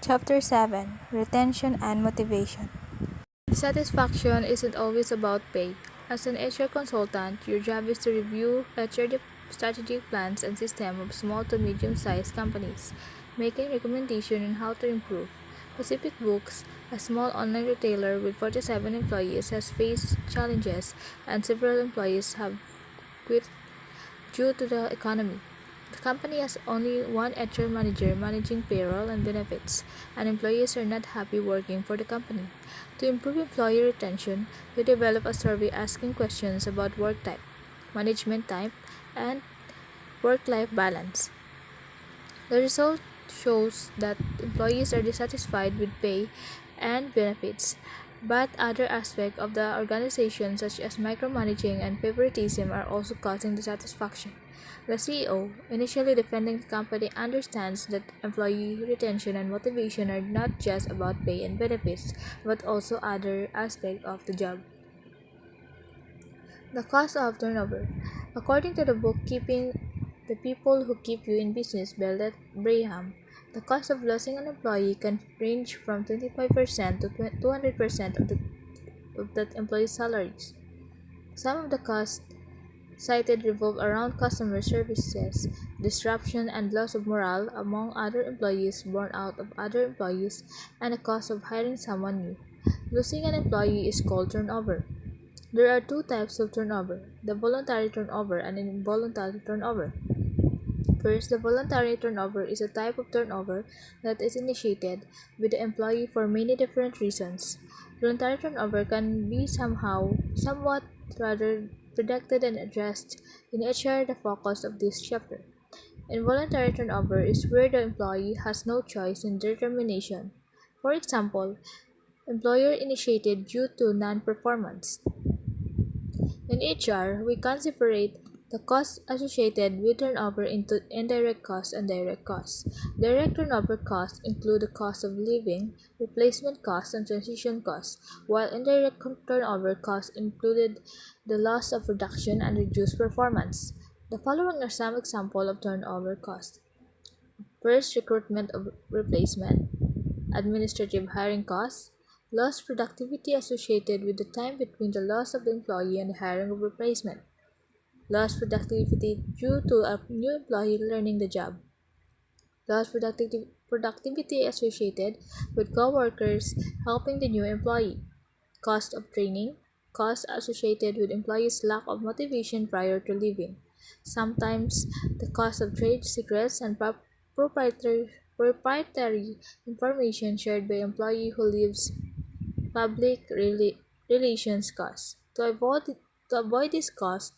Chapter 7, Retention and Motivation. Dissatisfaction isn't always about pay. As an HR consultant, your job is to review strategic plans and systems of small to medium-sized companies, making recommendations on how to improve. Pacific Books, a small online retailer with 47 employees, has faced challenges, and several employees have quit due to the economy. The company has only one HR manager managing payroll and benefits, and employees are not happy working for the company. To improve employee retention, we developed a survey asking questions about work type, management type, and work life balance. The result shows that employees are dissatisfied with pay and benefits, but other aspects of the organization, such as micromanaging and favoritism, are also causing dissatisfaction. The CEO, initially defending the company, understands that employee retention and motivation are not just about pay and benefits, but also other aspects of the job. The cost of turnover. According to the book Keeping the People Who Keep You in Business by Let Braham, the cost of losing an employee can range from 25% to 200% of that employee's salaries. Some of the costs cited revolve around customer services, disruption and loss of morale among other employees, burnout of other employees, and the cost of hiring someone new. Losing an employee is called turnover. There are two types of turnover: the voluntary turnover and involuntary turnover. First, the voluntary turnover is a type of turnover that is initiated with the employee for many different reasons. Voluntary turnover can be somewhat rather predicted and addressed in HR, the focus of this chapter. Involuntary turnover is where the employee has no choice in their termination. For example, employer initiated due to non-performance. In HR, we can separate the costs associated with turnover into indirect costs and direct costs. Direct turnover costs include the cost of living, replacement costs, and transition costs, while indirect turnover costs included the loss of production and reduced performance. The following are some examples of turnover costs. First, recruitment of replacement, administrative hiring costs, lost productivity associated with the time between the loss of the employee and the hiring of replacement, lost productivity due to a new employee learning the job, lost productivity associated with co-workers helping the new employee, cost of training, costs associated with employees' lack of motivation prior to leaving, sometimes the cost of trade secrets and proprietary information shared by employee who leaves, relations costs. To avoid this cost,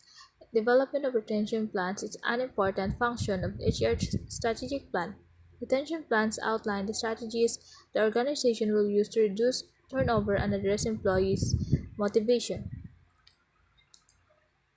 development of retention plans is an important function of HR strategic plan. Retention plans outline the strategies the organization will use to reduce turnover and address employees' motivation.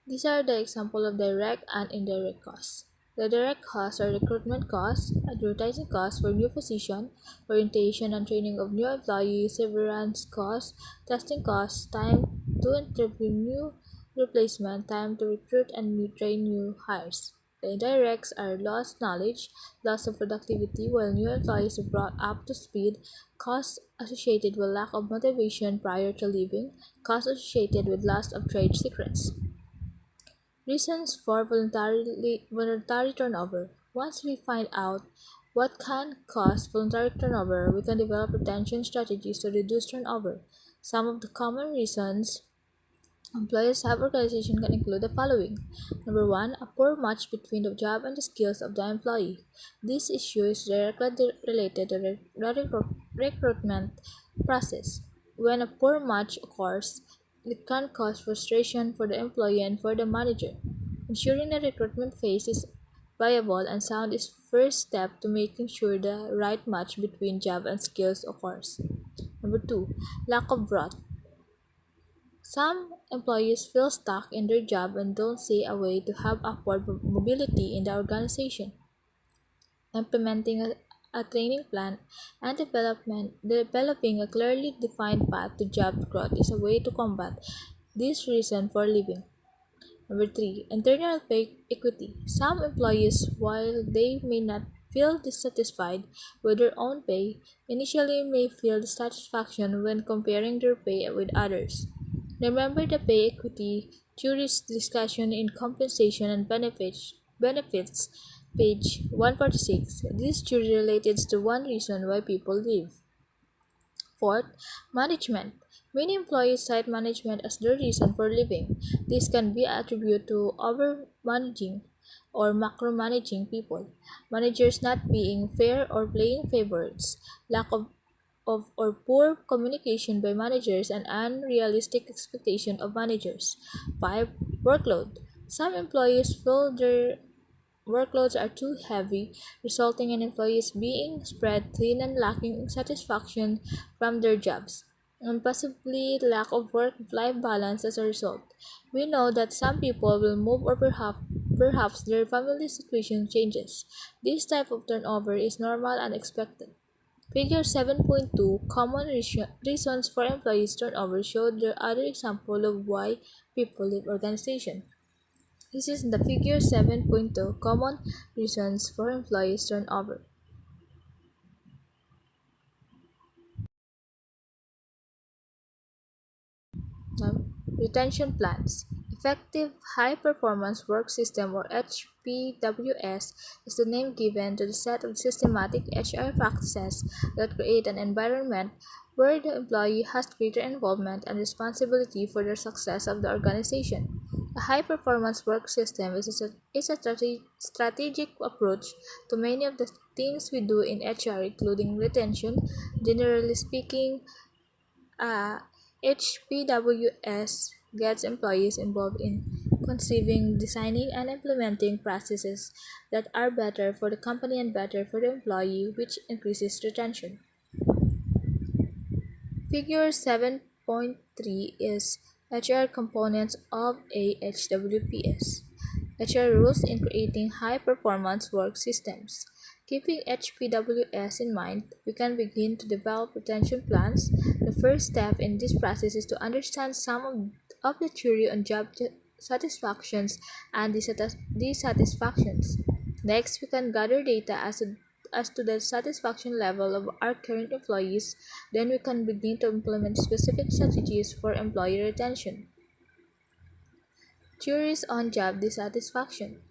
These are the example of direct and indirect costs. The direct costs are recruitment costs, advertising costs for new position, orientation and training of new employees, severance costs, testing costs, time to interview new replacement, time to recruit and train new hires. The indirects are lost knowledge, loss of productivity while new employees are brought up to speed, costs associated with lack of motivation prior to leaving, costs associated with loss of trade secrets. Reasons for voluntary turnover. Once we find out what can cause voluntary turnover, we can develop retention strategies to reduce turnover. Some of the common reasons employers have organization can include the following. Number one, a poor match between the job and the skills of the employee. This issue is directly related to the recruitment process. When a poor match occurs, it can cause frustration for the employee and for the manager. Ensuring the recruitment phase is viable and sound is first step to making sure the right match between job and skills occurs. Number two, lack of growth. Some employees feel stuck in their job and don't see a way to have upward mobility in the organization. Implementing a training plan and developing a clearly defined path to job growth is a way to combat this reason for leaving. Number three, internal pay equity. Some employees, while they may not feel dissatisfied with their own pay initially may feel dissatisfaction when comparing their pay with others. Remember the pay equity theory's discussion in compensation and benefits page 146. This theory relates to one reason why people leave. Fourth, management. Many employees cite management as the reason for leaving. This can be attributed to over-managing or macro-managing people, managers not being fair or playing favorites, lack of or poor communication by managers, and unrealistic expectation of managers. 5. Workload. Some employees feel their workloads are too heavy, resulting in employees being spread thin and lacking satisfaction from their jobs, and possibly lack of work-life balance as a result. We know that some people will move or perhaps their family situation changes. This type of turnover is normal and expected. Figure 7.2 Common reasons for employees turnover show the other example of why people leave organization. This is the figure 7.2 Common reasons for employees turnover. Now, retention plans. Effective High Performance Work System or HPWS is the name given to the set of systematic HR practices that create an environment where the employee has greater involvement and responsibility for the success of the organization. A high performance work system is a strategic approach to many of the things we do in HR, including retention. Generally speaking, HPWS gets employees involved in conceiving, designing, and implementing processes that are better for the company and better for the employee, which increases retention. Figure 7.3 is HR components of a HWPS. HR rules in creating high performance work systems. Keeping HPWS in mind, we can begin to develop retention plans. The first step in this process is to understand some of the theory on job satisfactions and dissatisfactions. Next, we can gather data as to the satisfaction level of our current employees. Then we can begin to implement specific strategies for employee retention. Theories on job dissatisfaction.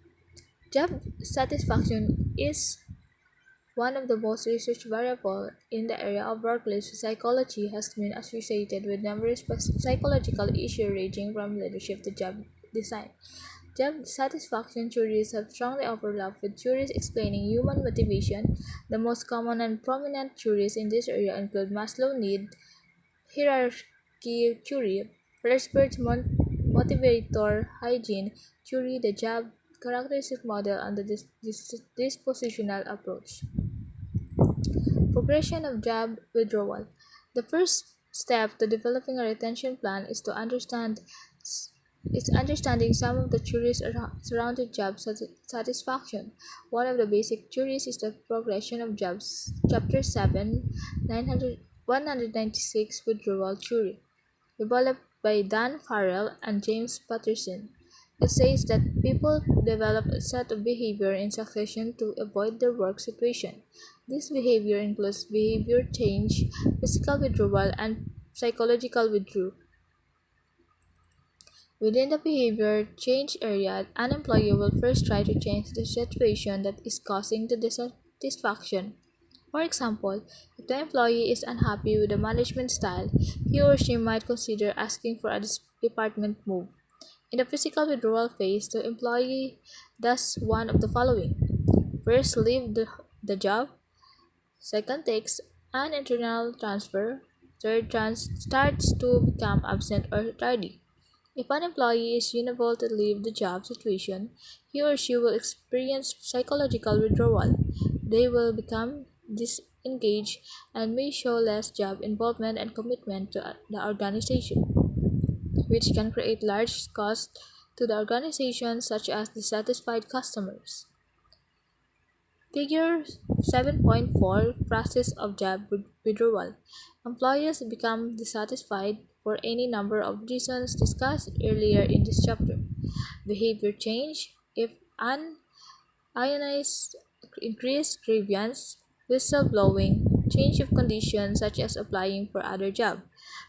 Job satisfaction is one of the most researched variables in the area of workplace psychology, has been associated with numerous psychological issues ranging from leadership to job design. Job satisfaction theories have strongly overlapped with theories explaining human motivation. The most common and prominent theories in this area include Maslow need hierarchy theory, Herzberg's motivator hygiene theory, the job characteristic model, and the dispositional approach. Progression of job withdrawal. The first step to developing a retention plan is understanding some of the theories surrounding job satisfaction. One of the basic theories is the progression of jobs, Chapter 7, 196 withdrawal theory, developed by Dan Farrell and James Patterson. It says that people develop a set of behavior in succession to avoid their work situation. This behavior includes behavior change, physical withdrawal, and psychological withdrawal. Within the behavior change area, an employee will first try to change the situation that is causing the dissatisfaction. For example, if the employee is unhappy with the management style, he or she might consider asking for a department move. In the physical withdrawal phase, the employee does one of the following. First, leave the job. Second, takes an internal transfer. Third, starts to become absent or tardy. If an employee is unable to leave the job situation, he or she will experience psychological withdrawal. They will become disengaged and may show less job involvement and commitment to the organization, which can create large costs to the organization, such as dissatisfied customers. Figure 7.4 Process of job withdrawal. Employees become dissatisfied for any number of reasons discussed earlier in this chapter. Behavior change. If an ionized increased grievance, whistleblowing, change of conditions such as applying for other job.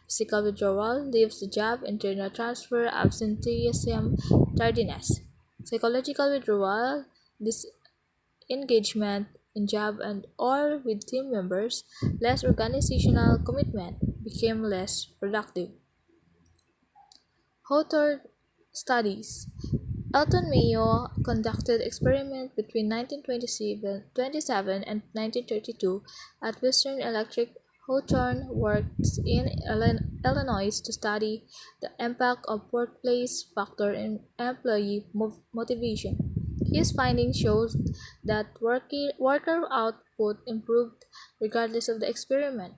Physical withdrawal leaves the job, internal transfer, absenteeism, tardiness. Psychological withdrawal, disengagement in job and or with team members, less organizational commitment, became less productive. Hawthorne studies. Elton Mayo conducted experiments between 1927 and 1932 at Western Electric. Hawthorne worked in Illinois to study the impact of workplace factor in employee motivation. His findings showed that worker output improved regardless of the experiment,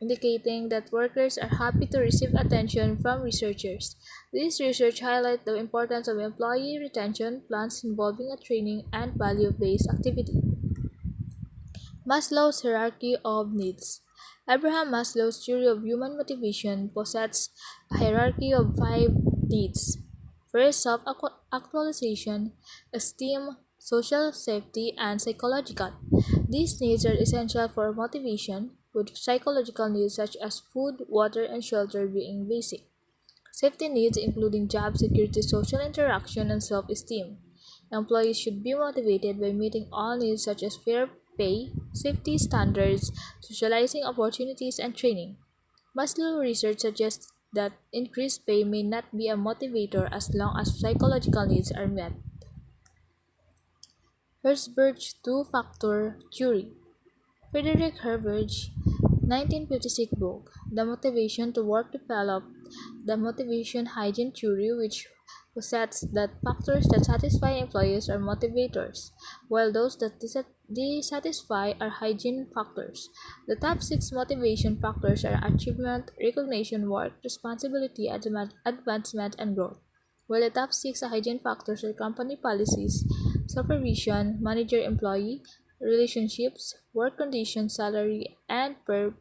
indicating that workers are happy to receive attention from researchers. This research highlights the importance of employee retention plans involving a training and value-based activity. Maslow's hierarchy of needs. Abraham Maslow's theory of human motivation posits a hierarchy of five needs. First, self-actualization, esteem, social safety, and psychological. These needs are essential for motivation, with psychological needs such as food, water, and shelter being basic. Safety needs including job security, social interaction, and self-esteem. Employees should be motivated by meeting all needs such as fair pay, safety standards, socializing opportunities, and training. Maslow research suggests that increased pay may not be a motivator as long as psychological needs are met. Herzberg's two-factor theory. Friedrich Herbert's 1956 book, The Motivation to Work developed the motivation hygiene theory, which posits that factors that satisfy employees are motivators, while those that dissatisfy are hygiene factors. The top six motivation factors are achievement, recognition, work, responsibility, advancement, and growth. While the top six hygiene factors are company policies, supervision, manager-employee, relationships, work conditions, salary, and per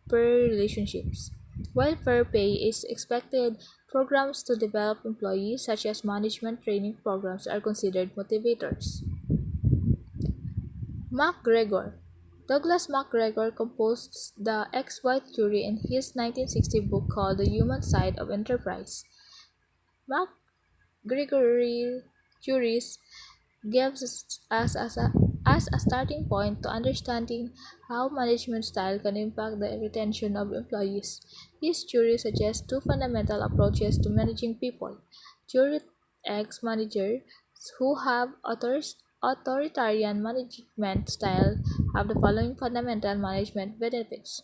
relationships. While fair pay is expected, programs to develop employees, such as management training programs, are considered motivators. MacGregor. Douglas MacGregor composed the XY theory in his 1960 book called The Human Side of Enterprise. MacGregory theories gives us a starting point to understanding how management style can impact the retention of employees. His theory suggests two fundamental approaches to managing people. Theory X managers who have authoritarian management style have the following fundamental management benefits.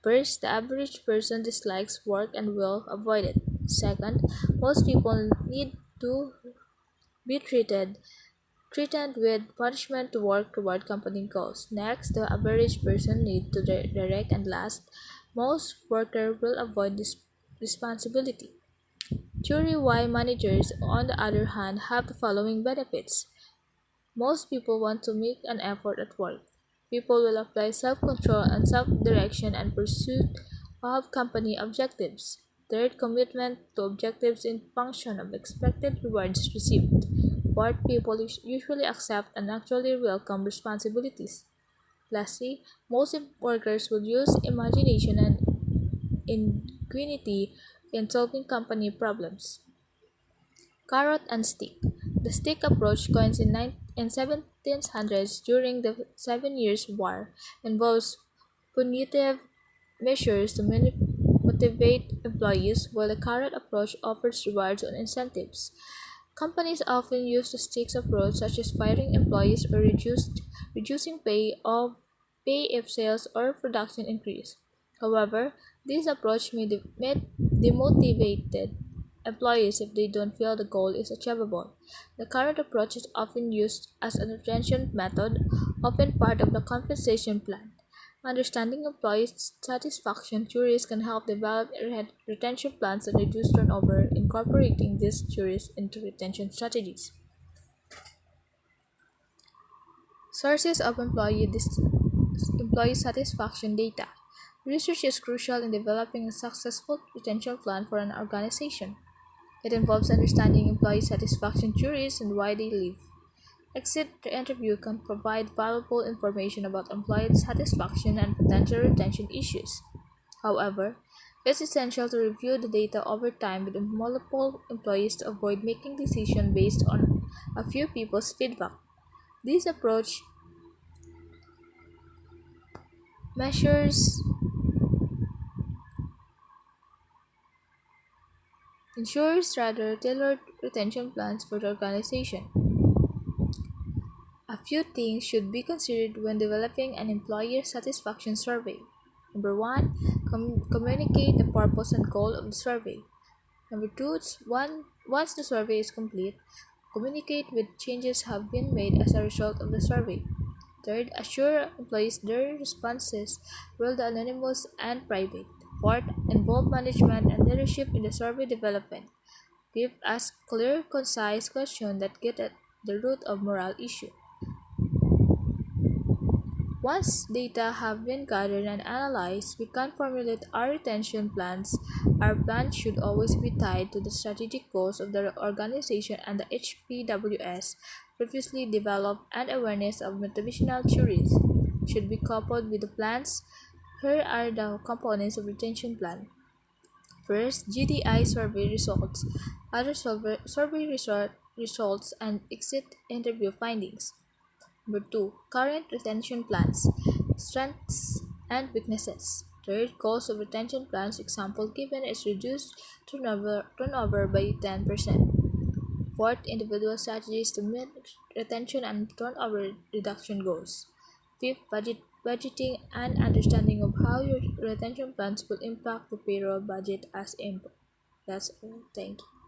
First, the average person dislikes work and will avoid it. Second, most people need to be threatened with punishment to work toward company goals. Next, the average person needs to direct, and last, most workers will avoid this responsibility. Theory Y managers, on the other hand, have the following benefits. Most people want to make an effort at work. People will apply self-control and self-direction and pursuit of company objectives. Third, commitment to objectives in function of expected rewards received. Fourth, people usually accept and actually welcome responsibilities. Lastly, most workers will use imagination and ingenuity in solving company problems. Carrot and stick. The stick approach, coined in 1700s during the Seven Years' War, involves punitive measures to motivate employees, while the carrot approach offers rewards and incentives. Companies often use the sticks approach, such as firing employees or reducing pay if sales or production increase. However, this approach may demotivate employees if they don't feel the goal is achievable. The current approach is often used as a retention method, often part of the compensation plan. Understanding employee satisfaction theories can help develop retention plans and reduce turnover, incorporating these theories into retention strategies. Sources of employee satisfaction data. Research is crucial in developing a successful retention plan for an organization. It involves understanding employee satisfaction theories and why they leave. Exit the interview can provide valuable information about employee satisfaction and potential retention issues. However, it's essential to review the data over time with multiple employees to avoid making decisions based on a few people's feedback. This approach measures ensures rather tailored retention plans for the organization. A few things should be considered when developing an employer satisfaction survey. Number one, communicate the purpose and goal of the survey. Number two, once the survey is complete, communicate with changes have been made as a result of the survey. Third, assure employees their responses will be anonymous and private. Fourth, involve management and leadership in the survey development. Give us clear, concise questions that get at the root of moral issue. Once data have been gathered and analyzed, we can formulate our retention plans. Our plans should always be tied to the strategic goals of the organization and the HPWS previously developed, and awareness of motivational theories should be coupled with the plans. Here are the components of retention plan. First, GDI survey results, other results and exit interview findings. Number two, current retention plans, strengths and weaknesses. Third, goals of retention plans. Example given is reduce turnover by 10%. Fourth, individual strategies to meet retention and turnover reduction goals. Fifth, budgeting and understanding of how your retention plans will impact the payroll budget as input. That's all. Thank you.